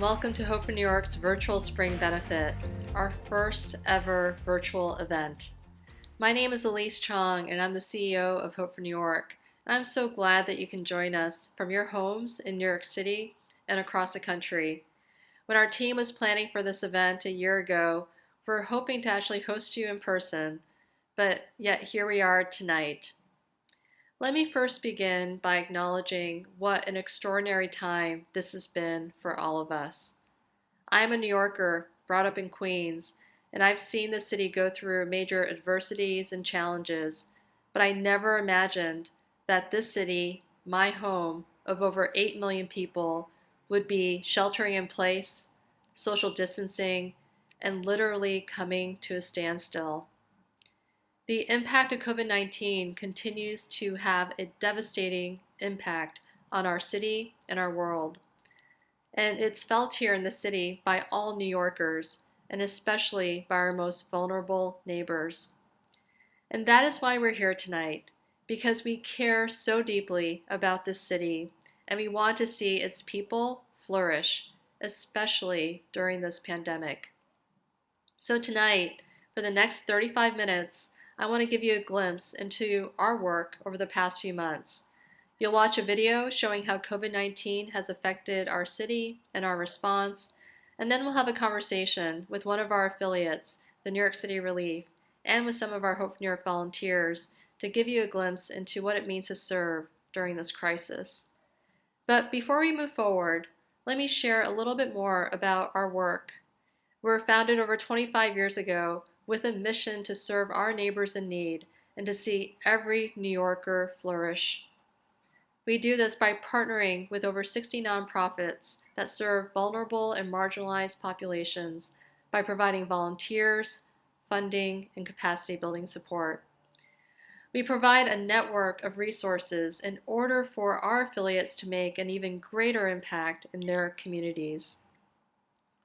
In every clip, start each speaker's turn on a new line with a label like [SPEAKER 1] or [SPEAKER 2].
[SPEAKER 1] welcome to Hope for New York's virtual spring benefit, our first ever virtual event. My name is Elise Chong and I'm the CEO of Hope for New York. And I'm so glad that you can join us from your homes in New York City and across the country. When our team was planning for this event a year ago, we were hoping to actually host you in person, but yet here we are tonight. Let me first begin by acknowledging what an extraordinary time this has been for all of us. I'm a New Yorker, brought up in Queens, and I've seen the city go through major adversities and challenges, but I never imagined that this city, my home of over 8 million people, would be sheltering in place, social distancing, and literally coming to a standstill. The impact of COVID-19 continues to have a devastating impact on our city and our world. And it's felt here in the city by all New Yorkers, and especially by our most vulnerable neighbors. And that is why we're here tonight, because we care so deeply about this city, and we want to see its people flourish, especially during this pandemic. So tonight, for the next 35 minutes, I want to give you a glimpse into our work over the past few months. You'll watch a video showing how COVID-19 has affected our city and our response, and then we'll have a conversation with one of our affiliates, the New York City Relief, and with some of our Hope for New York volunteers to give you a glimpse into what it means to serve during this crisis. But before we move forward, let me share a little bit more about our work. We were founded over 25 years ago with a mission to serve our neighbors in need and to see every New Yorker flourish. We do this by partnering with over 60 nonprofits that serve vulnerable and marginalized populations by providing volunteers, funding, and capacity building support. We provide a network of resources in order for our affiliates to make an even greater impact in their communities.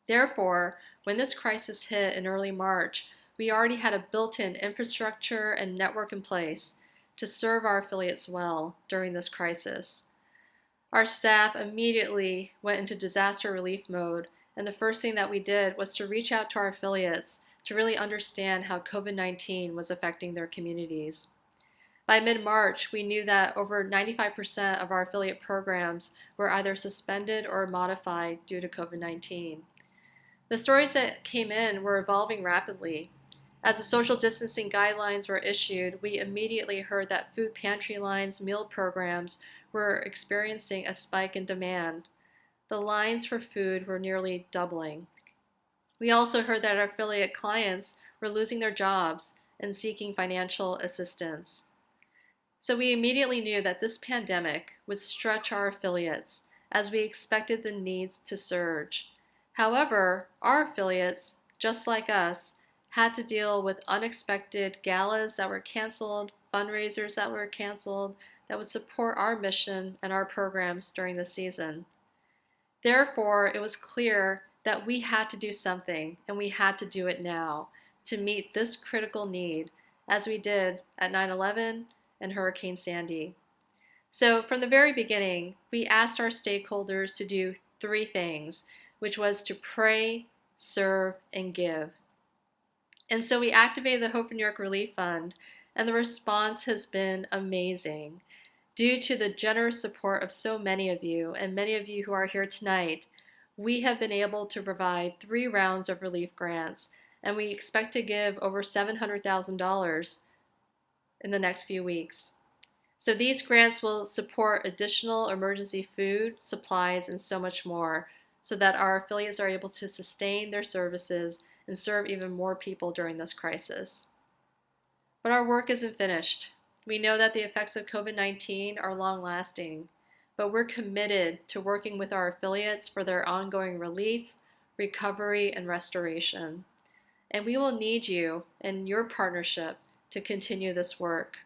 [SPEAKER 1] Therefore, when this crisis hit in early March, we already had a built-in infrastructure and network in place to serve our affiliates well during this crisis. Our staff immediately went into disaster relief mode, and the first thing that we did was to reach out to our affiliates to really understand how COVID-19 was affecting their communities. By mid-March, we knew that over 95% of our affiliate programs were either suspended or modified due to COVID-19. The stories that came in were evolving rapidly. As the social distancing guidelines were issued, we immediately heard that food pantry lines, meal programs were experiencing a spike in demand. The lines for food were nearly doubling. We also heard that our affiliate clients were losing their jobs and seeking financial assistance. So we immediately knew that this pandemic would stretch our affiliates as we expected the needs to surge. However, our affiliates, just like us, had to deal with unexpected galas that were canceled, fundraisers that were canceled, that would support our mission and our programs during the season. Therefore, it was clear that we had to do something, and we had to do it now to meet this critical need, as we did at 9/11 and Hurricane Sandy. So from the very beginning, we asked our stakeholders to do 3 things, which was to pray, serve, and give. And so we activated the Hope for New York Relief Fund, and the response has been amazing. Due to the generous support of so many of you, and many of you who are here tonight, we have been able to provide 3 rounds of relief grants, and we expect to give over $700,000 in the next few weeks. So these grants will support additional emergency food, supplies, and so much more, so that our affiliates are able to sustain their services and serve even more people during this crisis. But our work isn't finished. We know that the effects of COVID-19 are long-lasting, but we're committed to working with our affiliates for their ongoing relief, recovery, and restoration. And we will need you and your partnership to continue this work.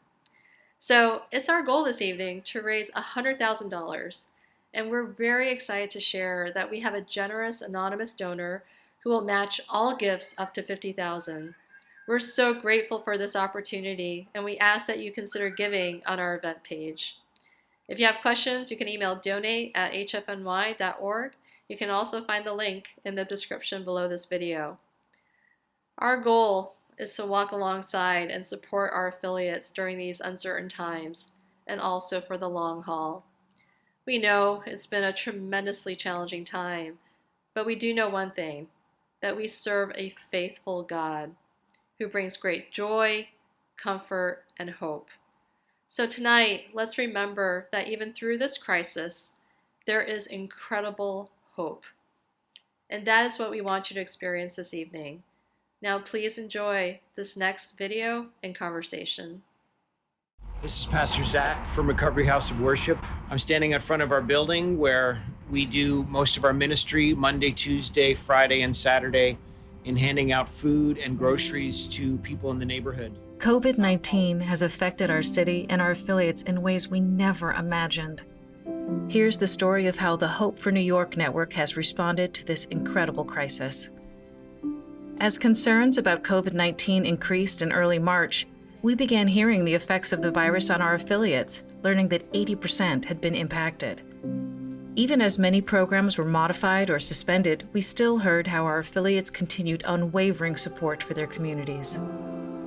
[SPEAKER 1] So it's our goal this evening to raise $100,000, and we're very excited to share that we have a generous anonymous donor who will match all gifts up to $50,000. We're so grateful for this opportunity, and we ask that you consider giving on our event page. If you have questions, you can email donate@hfny.org, You can also find the link in the description below this video. Our goal is to walk alongside and support our affiliates during these uncertain times, and also for the long haul. We know it's been a tremendously challenging time, but we do know one thing, that we serve a faithful God who brings great joy, comfort, and hope. So tonight, let's remember that even through this crisis, there is incredible hope. And that is what we want you to experience this evening. Now please enjoy this next video and conversation.
[SPEAKER 2] This is Pastor Zach from Recovery House of Worship. I'm standing in front of our building where we do most of our ministry Monday, Tuesday, Friday, and Saturday in handing out food and groceries to people in the neighborhood.
[SPEAKER 3] COVID-19 has affected our city and our affiliates in ways we never imagined. Here's the story of how the Hope for New York network has responded to this incredible crisis. As concerns about COVID-19 increased in early March, we began hearing the effects of the virus on our affiliates, learning that 80% had been impacted. Even as many programs were modified or suspended, we still heard how our affiliates continued unwavering support for their communities.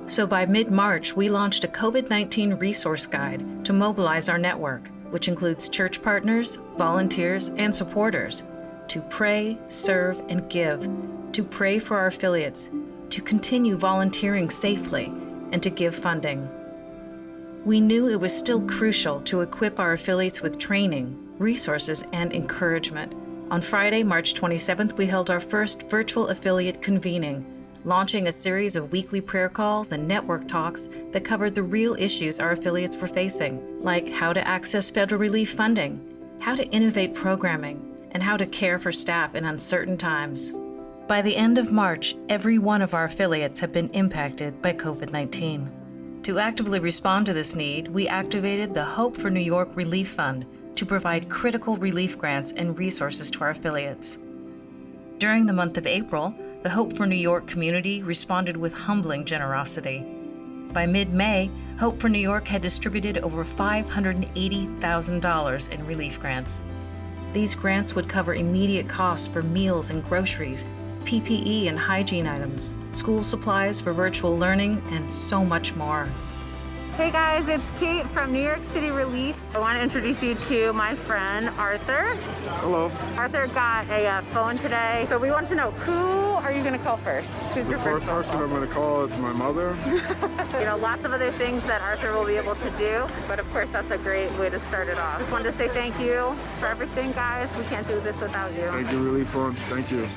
[SPEAKER 3] So by mid-March, we launched a COVID-19 resource guide to mobilize our network, which includes church partners, volunteers, and supporters, to pray, serve, and give, to pray for our affiliates, to continue volunteering safely, and to give funding. We knew it was still crucial to equip our affiliates with training, resources, and encouragement. On Friday, March 27th, we held our first virtual affiliate convening, launching a series of weekly prayer calls and network talks that covered the real issues our affiliates were facing, like how to access federal relief funding, how to innovate programming, and how to care for staff in uncertain times. By the end of March, every one of our affiliates had been impacted by COVID-19. To actively respond to this need, we activated the Hope for New York Relief Fund to provide critical relief grants and resources to our affiliates. During the month of April, the Hope for New York community responded with humbling generosity. By mid-May, Hope for New York had distributed over $580,000 in relief grants. These grants would cover immediate costs for meals and groceries, PPE and hygiene items, school supplies for virtual learning, and so much more.
[SPEAKER 4] Hey guys, it's Kate from New York City Relief. I want to introduce you to my friend Arthur.
[SPEAKER 5] Hello.
[SPEAKER 4] Arthur got a phone today, so we want to know, who are you going to call first? Who's your first
[SPEAKER 5] person I'm going to call is my mother.
[SPEAKER 4] You know, lots of other things that Arthur will be able to do, but of course that's a great way to start it off. Just wanted to say thank you for everything, guys. We can't do this without you.
[SPEAKER 5] Thank you, Relief Fund. Thank you.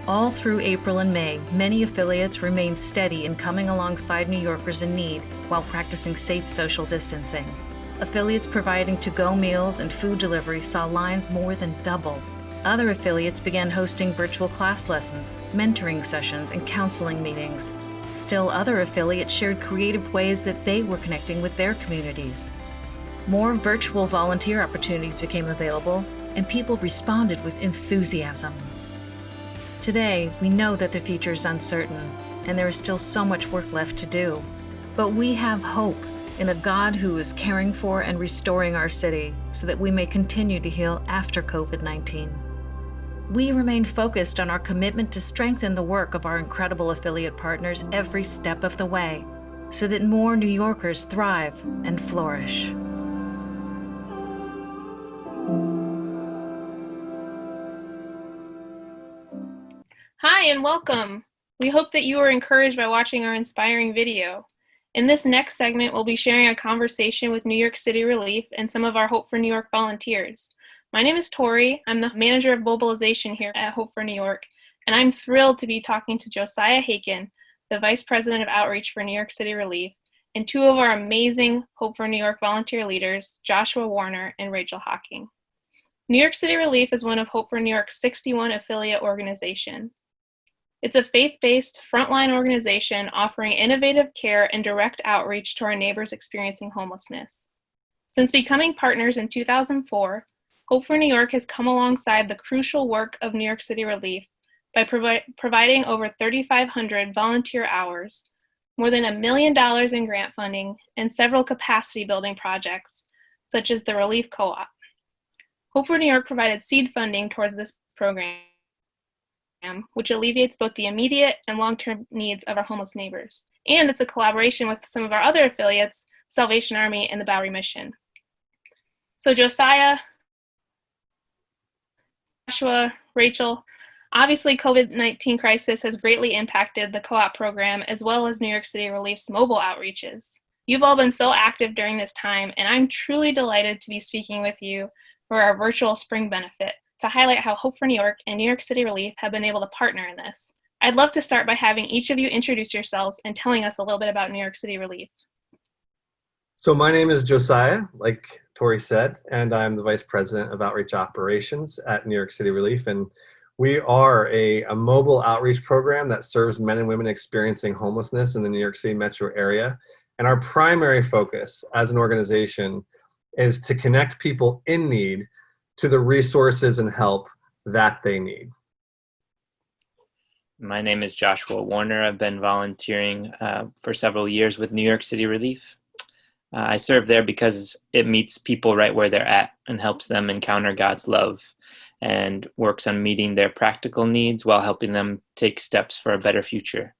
[SPEAKER 3] All through April and May, many affiliates remained steady in coming alongside New Yorkers in need while practicing safe social distancing. Affiliates providing to-go meals and food delivery saw lines more than double. Other affiliates began hosting virtual class lessons, mentoring sessions, and counseling meetings. Still other affiliates shared creative ways that they were connecting with their communities. More virtual volunteer opportunities became available, and people responded with enthusiasm. Today, we know that the future is uncertain, and there is still so much work left to do. But we have hope in a God who is caring for and restoring our city so that we may continue to heal after COVID-19. We remain focused on our commitment to strengthen the work of our incredible affiliate partners every step of the way, so that more New Yorkers thrive and flourish.
[SPEAKER 6] Hi and welcome. We hope that you were encouraged by watching our inspiring video. In this next segment, we'll be sharing a conversation with New York City Relief and some of our Hope for New York volunteers. My name is Tory. I'm the manager of mobilization here at Hope for New York, and I'm thrilled to be talking to Josiah Haken, the Vice President of Outreach for New York City Relief, and two of our amazing Hope for New York volunteer leaders, Joshua Warner and Rachel Hocking. New York City Relief is one of Hope for New York's 61 affiliate organizations. It's a faith-based frontline organization offering innovative care and direct outreach to our neighbors experiencing homelessness. Since becoming partners in 2004, Hope for New York has come alongside the crucial work of New York City Relief by providing over 3,500 volunteer hours, more than $1 million in grant funding, and several capacity building projects, such as the Relief Co-op. Hope for New York provided seed funding towards this program, which alleviates both the immediate and long-term needs of our homeless neighbors. And it's a collaboration with some of our other affiliates, Salvation Army and the Bowery Mission. So Josiah, Joshua, Rachel, obviously COVID-19 crisis has greatly impacted the co-op program as well as New York City Relief's mobile outreaches. You've all been so active during this time, and I'm truly delighted to be speaking with you for our virtual spring benefit to highlight how Hope for New York and New York City Relief have been able to partner in this. I'd love to start by having each of you introduce yourselves and telling us a little bit about New York City Relief.
[SPEAKER 7] So my name is Josiah, like Tory said, and I'm the Vice President of Outreach Operations at New York City Relief. And we are a mobile outreach program that serves men and women experiencing homelessness in the New York City metro area. And our primary focus as an organization is to connect people in need to the resources and help that they need.
[SPEAKER 8] My name is Joshua Warner. I've been volunteering for several years with New York City Relief. I serve there because it meets people right where they're at and helps them encounter God's love and works on meeting their practical needs while helping them take steps for a better future.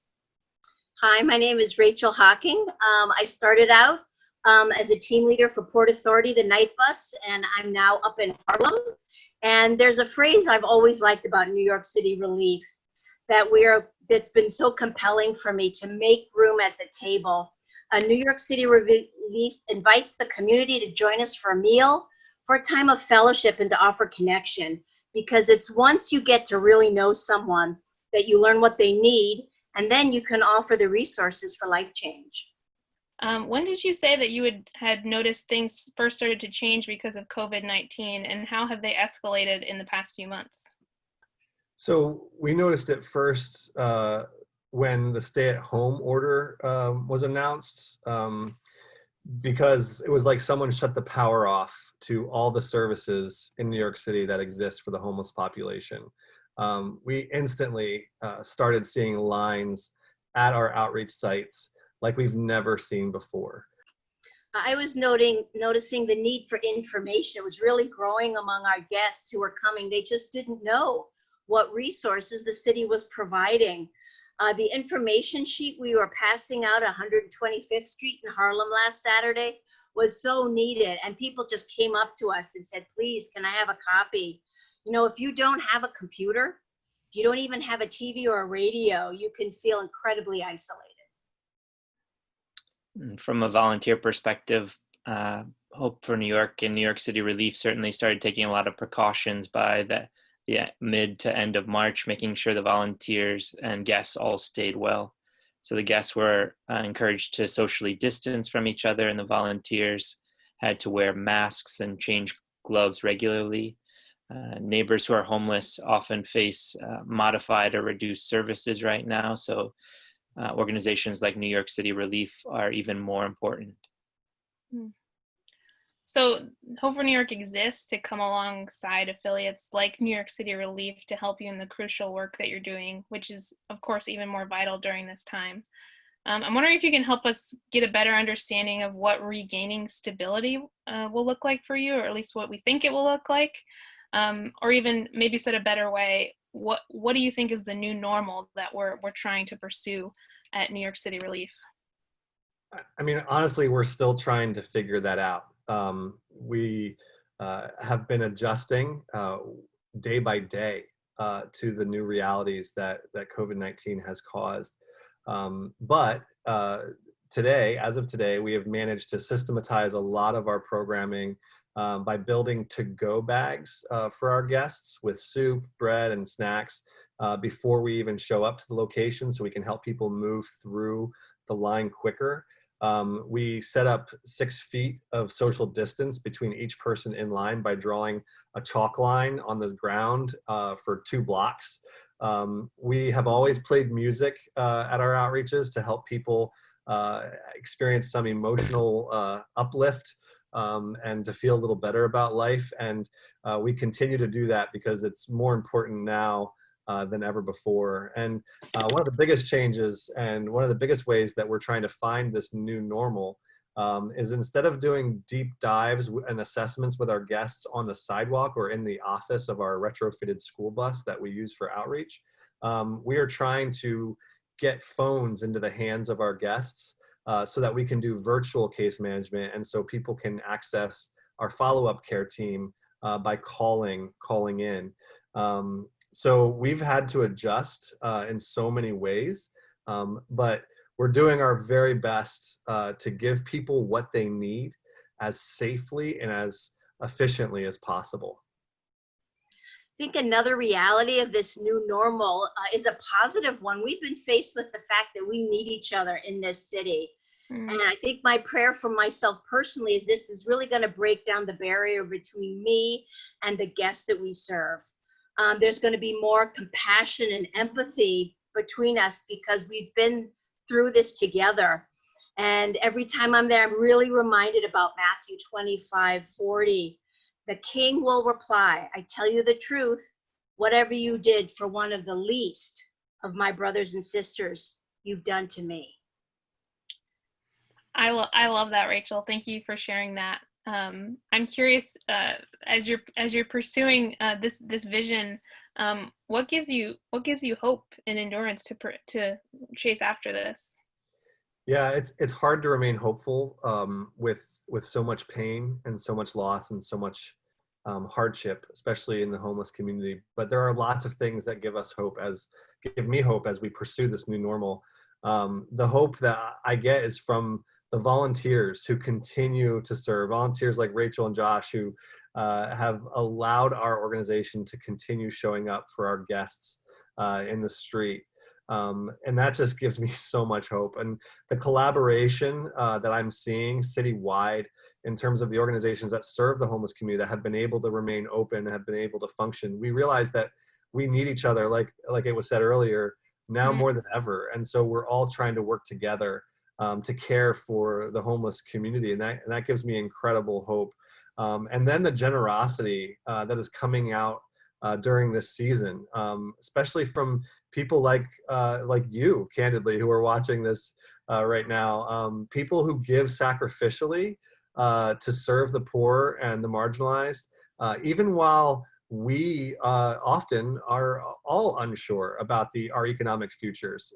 [SPEAKER 9] Hi, my name is Rachel Hocking. I started out as a team leader for Port Authority, the night bus, and I'm now up in Harlem. And there's a phrase I've always liked about New York City Relief that's been so compelling for me: to make room at the table. New York City Relief invites the community to join us for a meal, for a time of fellowship, and to offer connection. Because it's once you get to really know someone that you learn what they need, and then you can offer the resources for life change.
[SPEAKER 6] When did you say that you had noticed things first started to change because of COVID-19, and how have they escalated in the past few months?
[SPEAKER 7] So we noticed it first when the stay-at-home order was announced, because it was like someone shut the power off to all the services in New York City that exist for the homeless population. We instantly started seeing lines at our outreach sites like we've never seen before.
[SPEAKER 9] I was noticing the need for information. It was really growing among our guests who were coming. They just didn't know what resources the city was providing. The information sheet we were passing out 125th Street in Harlem last Saturday was so needed, and people just came up to us and said, please, can I have a copy? You know, if you don't have a computer, if you don't even have a TV or a radio, you can feel incredibly isolated.
[SPEAKER 8] From a volunteer perspective, Hope for New York and New York City Relief certainly started taking a lot of precautions by the mid to end of March, making sure the volunteers and guests all stayed well. So the guests were encouraged to socially distance from each other, and the volunteers had to wear masks and change gloves regularly. Neighbors who are homeless often face modified or reduced services right now, so organizations like New York City Relief are even more important.
[SPEAKER 6] So Hope for New York exists to come alongside affiliates like New York City Relief to help you in the crucial work that you're doing, which is, of course, even more vital during this time. I'm wondering if you can help us get a better understanding of what regaining stability will look like for you, or at least what we think it will look like, or even maybe said a better way, what do you think is the new normal that we're trying to pursue at New York City Relief?
[SPEAKER 7] I mean, honestly, we're still trying to figure that out. We have been adjusting day by day to the new realities that COVID-19 has caused. But today, as of today, we have managed to systematize a lot of our programming by building to-go bags for our guests with soup, bread, and snacks before we even show up to the location, so we can help people move through the line quicker. We set up 6 feet of social distance between each person in line by drawing a chalk line on the ground for 2 blocks. We have always played music at our outreaches to help people experience some emotional uplift and to feel a little better about life. And we continue to do that because it's more important now than ever before. And one of the biggest changes and one of the biggest ways that we're trying to find this new normal is instead of doing deep dives and assessments with our guests on the sidewalk or in the office of our retrofitted school bus that we use for outreach, we are trying to get phones into the hands of our guests so that we can do virtual case management, and so people can access our follow-up care team by calling in. So we've had to adjust in so many ways, but we're doing our very best to give people what they need as safely and as efficiently as possible.
[SPEAKER 9] I think another reality of this new normal is a positive one. We've been faced with the fact that we need each other in this city. And I think my prayer for myself personally is this is really going to break down the barrier between me and the guests that we serve. There's going to be more compassion and empathy between us because we've been through this together. And every time I'm there, I'm really reminded about Matthew 25:40. The King will reply, I tell you the truth, whatever you did for one of the least of my brothers and sisters, you've done to me.
[SPEAKER 6] I love that, Rachel. Thank you for sharing that. I'm curious, as you're pursuing this vision, what gives you hope and endurance to chase after this?
[SPEAKER 7] Yeah, it's hard to remain hopeful with so much pain and so much loss and so much hardship, especially in the homeless community. But there are lots of things that give me hope as we pursue this new normal. The hope that I get is from the volunteers who continue to serve, volunteers like Rachel and Josh, who have allowed our organization to continue showing up for our guests in the street. And that just gives me so much hope. And the collaboration that I'm seeing citywide in terms of the organizations that serve the homeless community that have been able to remain open and have been able to function, we realize that we need each other, like it was said earlier, now more than ever. And so we're all trying to work together to care for the homeless community. And that gives me incredible hope. And then the generosity that is coming out during this season, especially from people like you, candidly, who are watching this right now, people who give sacrificially to serve the poor and the marginalized, even while we often are all unsure about our economic futures.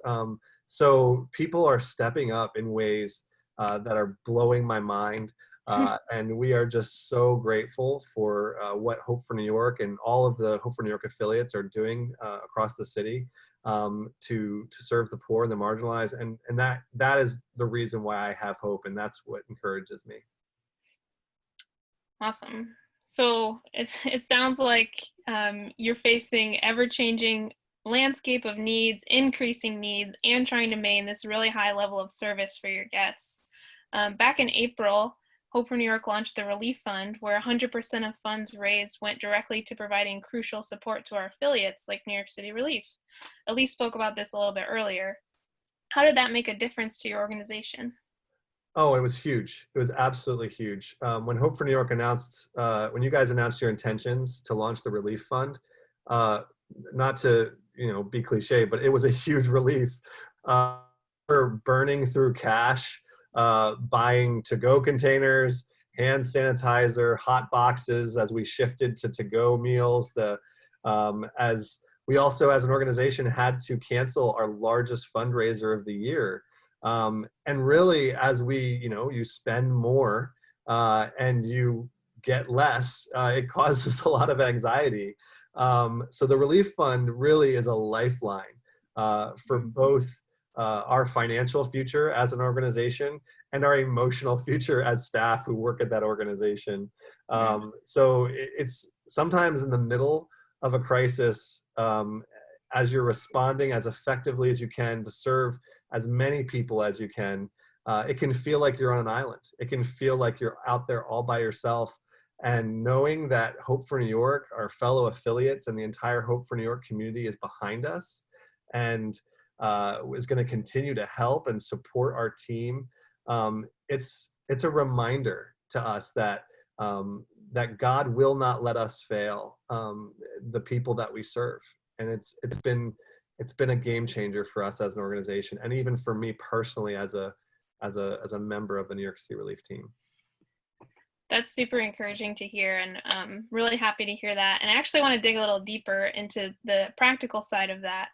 [SPEAKER 7] So people are stepping up in ways that are blowing my mind. And we are just so grateful for what Hope for New York and all of the Hope for New York affiliates are doing across the city to serve the poor and the marginalized. And that is the reason why I have hope, and that's what encourages me.
[SPEAKER 6] Awesome. So it sounds like you're facing ever-changing landscape of needs, increasing needs, and trying to maintain this really high level of service for your guests. Back in April, Hope for New York launched the Relief Fund, where 100% of funds raised went directly to providing crucial support to our affiliates like New York City Relief. Elise spoke about this a little bit earlier. How did that make a difference to your organization?
[SPEAKER 7] Oh, it was huge. It was absolutely huge. When Hope for New York when you guys announced your intentions to launch the Relief Fund, not to be cliche, but it was a huge relief. We're burning through cash, buying to-go containers, hand sanitizer, hot boxes as we shifted to to-go meals. As we also, as an organization, had to cancel our largest fundraiser of the year. And really, as you spend more and you get less, it causes a lot of anxiety. So the Relief Fund really is a lifeline for both our financial future as an organization and our emotional future as staff who work at that organization. So it's sometimes in the middle of a crisis, as you're responding as effectively as you can to serve as many people as you can, it can feel like you're on an island. It can feel like you're out there all by yourself. And knowing that Hope for New York, our fellow affiliates, and the entire Hope for New York community is behind us and is going to continue to help and support our team, it's a reminder to us that that God will not let us fail the people that we serve. And it's been a game changer for us as an organization, and even for me personally as a as a member of the New York City Relief team.
[SPEAKER 6] That's super encouraging to hear, and really happy to hear that. And I actually want to dig a little deeper into the practical side of that.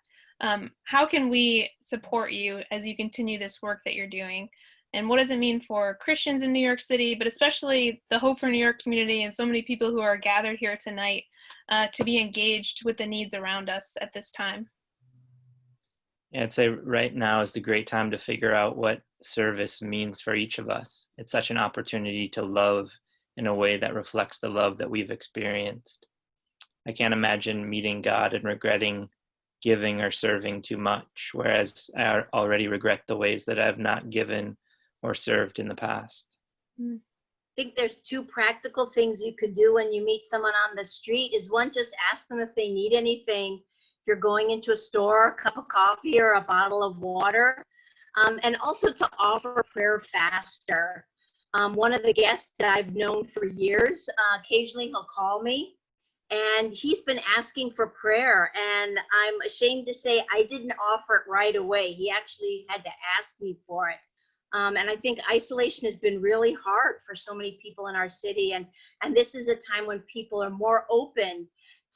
[SPEAKER 6] How can we support you as you continue this work that you're doing? And what does it mean for Christians in New York City, but especially the Hope for New York community and so many people who are gathered here tonight to be engaged with the needs around us at this time?
[SPEAKER 8] Yeah, I'd say right now is the great time to figure out what service means for each of us. It's such an opportunity to love in a way that reflects the love that we've experienced. I can't imagine meeting God and regretting giving or serving too much, whereas I already regret the ways that I've not given or served in the past.
[SPEAKER 9] I think there's two practical things you could do when you meet someone on the street. Is one, just ask them if they need anything. If you're going into a store, a cup of coffee or a bottle of water, and also to offer prayer faster. One of the guests that I've known for years, occasionally he'll call me, and he's been asking for prayer, and I'm ashamed to say I didn't offer it right away. He actually had to ask me for it. And I think isolation has been really hard for so many people in our city, and this is a time when people are more open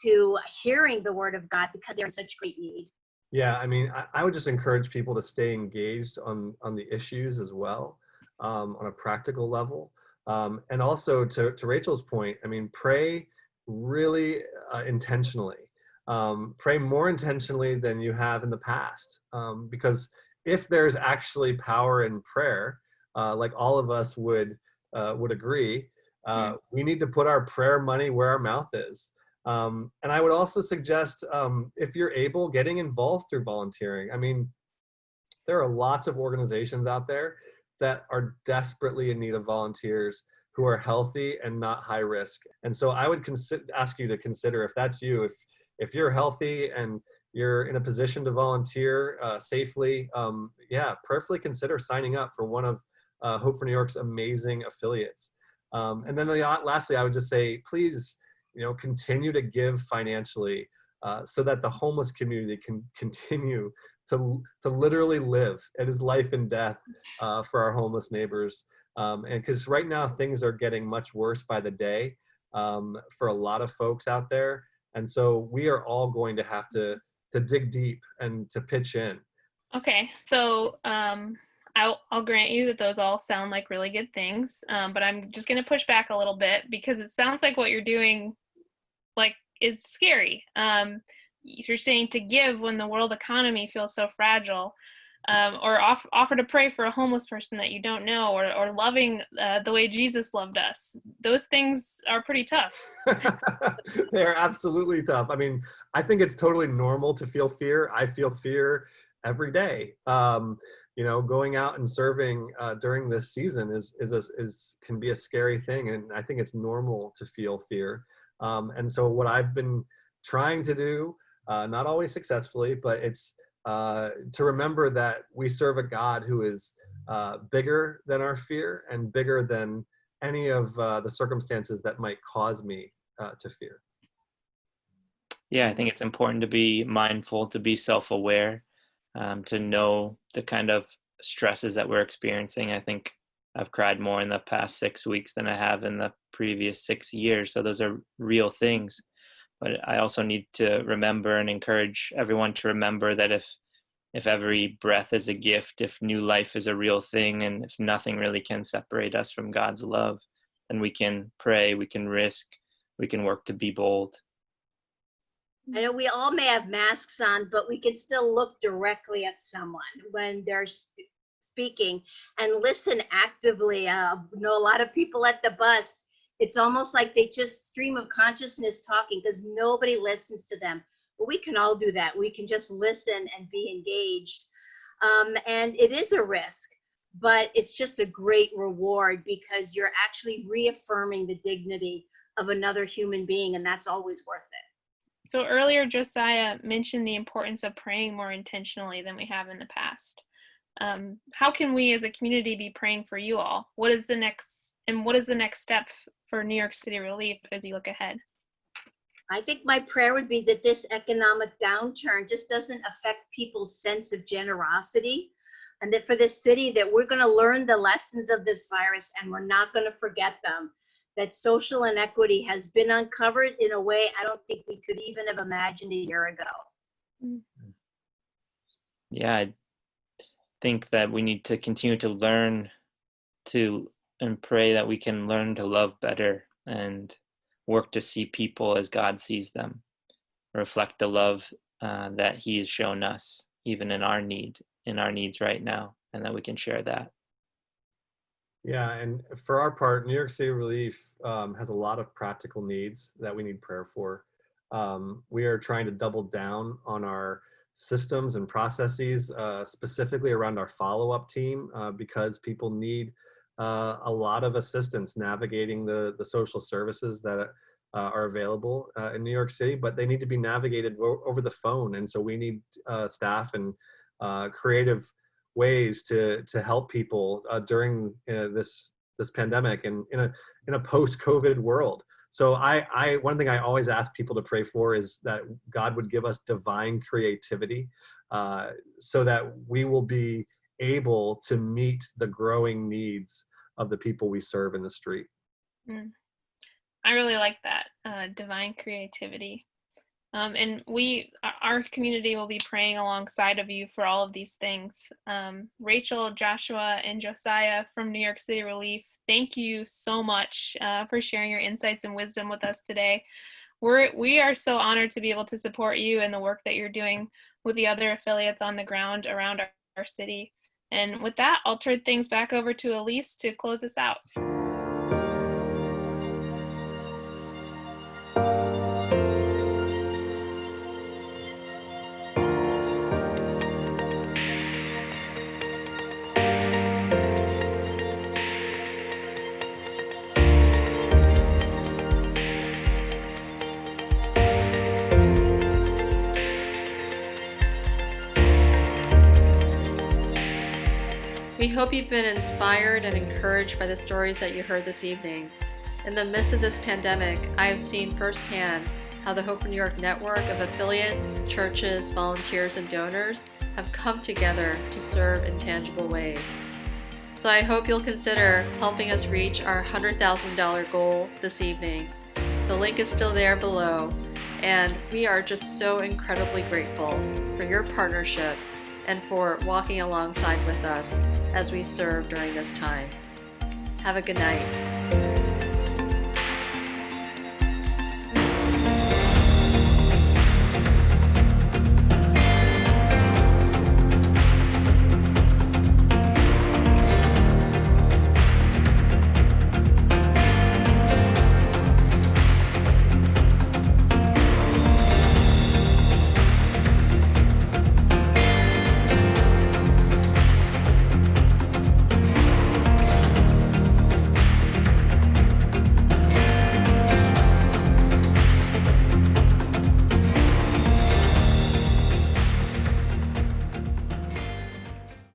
[SPEAKER 9] to hearing the word of God because they're in such great need.
[SPEAKER 7] Yeah, I mean, I would just encourage people to stay engaged on the issues as well, on a practical level. And also to Rachel's point, I mean, pray really intentionally. Pray more intentionally than you have in the past, because if there's actually power in prayer, like all of us would agree, we need to put our prayer money where our mouth is. And I would also suggest, if you're able, getting involved through volunteering. I mean, there are lots of organizations out there that are desperately in need of volunteers who are healthy and not high risk. And so I would ask you to consider, if that's you, if you're healthy and you're in a position to volunteer safely, prayerfully consider signing up for one of Hope for New York's amazing affiliates. And then lastly, I would just say, please, continue to give financially so that the homeless community can continue to literally live. It is life and death for our homeless neighbors. And because right now things are getting much worse by the day for a lot of folks out there. And so we are all going to have to dig deep and to pitch in.
[SPEAKER 6] Okay, so I'll grant you that those all sound like really good things, but I'm just going to push back a little bit because it sounds like what you're doing is scary. You're saying to give when the world economy feels so fragile, or offer to pray for a homeless person that you don't know, or loving the way Jesus loved us. Those things are pretty tough.
[SPEAKER 7] They're absolutely tough. I mean, I think it's totally normal to feel fear. I feel fear every day. Going out and serving during this season can be a scary thing, and I think it's normal to feel fear. And so what I've been trying to do, not always successfully, but it's to remember that we serve a God who is bigger than our fear and bigger than any of the circumstances that might cause me to fear.
[SPEAKER 8] Yeah, I think it's important to be mindful, to be self-aware, to know the kind of stresses that we're experiencing. I think I've cried more in the past 6 weeks than I have in the previous 6 years. So those are real things. But I also need to remember and encourage everyone to remember that if every breath is a gift, if new life is a real thing, and if nothing really can separate us from God's love, then we can pray, we can risk, we can work to be bold.
[SPEAKER 9] I know we all may have masks on, but we can still look directly at someone when they're speaking and listen actively. I know a lot of people at the bus, it's almost like they just stream of consciousness talking because nobody listens to them. But we can all do that. We can just listen and be engaged. And it is a risk, but it's just a great reward because you're actually reaffirming the dignity of another human being, and that's always worth it.
[SPEAKER 6] So earlier, Josiah mentioned the importance of praying more intentionally than we have in the past. How can we as a community be praying for you all? What is the next step for New York City Relief as you look ahead?
[SPEAKER 9] I think my prayer would be that this economic downturn just doesn't affect people's sense of generosity. and that for this city that we're going to learn the lessons of this virus and we're not going to forget them. That social inequity has been uncovered in a way I don't think we could even have imagined a year ago.
[SPEAKER 8] Yeah, I think that we need to continue to learn to and pray that we can learn to love better and work to see people as God sees them, reflect the love that He has shown us, even in our needs right now, and that we can share that.
[SPEAKER 7] Yeah, and for our part, New York City Relief has a lot of practical needs that we need prayer for. We are trying to double down on our systems and processes, specifically around our follow-up team, because people need a lot of assistance navigating the social services that are available in New York City, but they need to be navigated over the phone. And so we need staff and creative ways to help people during this pandemic and in a post-COVID world. So one thing I always ask people to pray for is that God would give us divine creativity so that we will be able to meet the growing needs of the people we serve in the street.
[SPEAKER 6] I really like that, divine creativity. And our community will be praying alongside of you for all of these things. Rachel, Joshua, and Josiah from New York City Relief, thank you so much for sharing your insights and wisdom with us today. We are so honored to be able to support you and the work that you're doing with the other affiliates on the ground around our city. And with that, I'll turn things back over to Elise to close us out.
[SPEAKER 1] We hope you've been inspired and encouraged by the stories that you heard this evening. In the midst of this pandemic, I have seen firsthand how the Hope for New York network of affiliates, churches, volunteers, and donors have come together to serve in tangible ways. So I hope you'll consider helping us reach our $100,000 goal this evening. The link is still there below, and we are just so incredibly grateful for your partnership and for walking alongside with us as we serve during this time. Have a good night.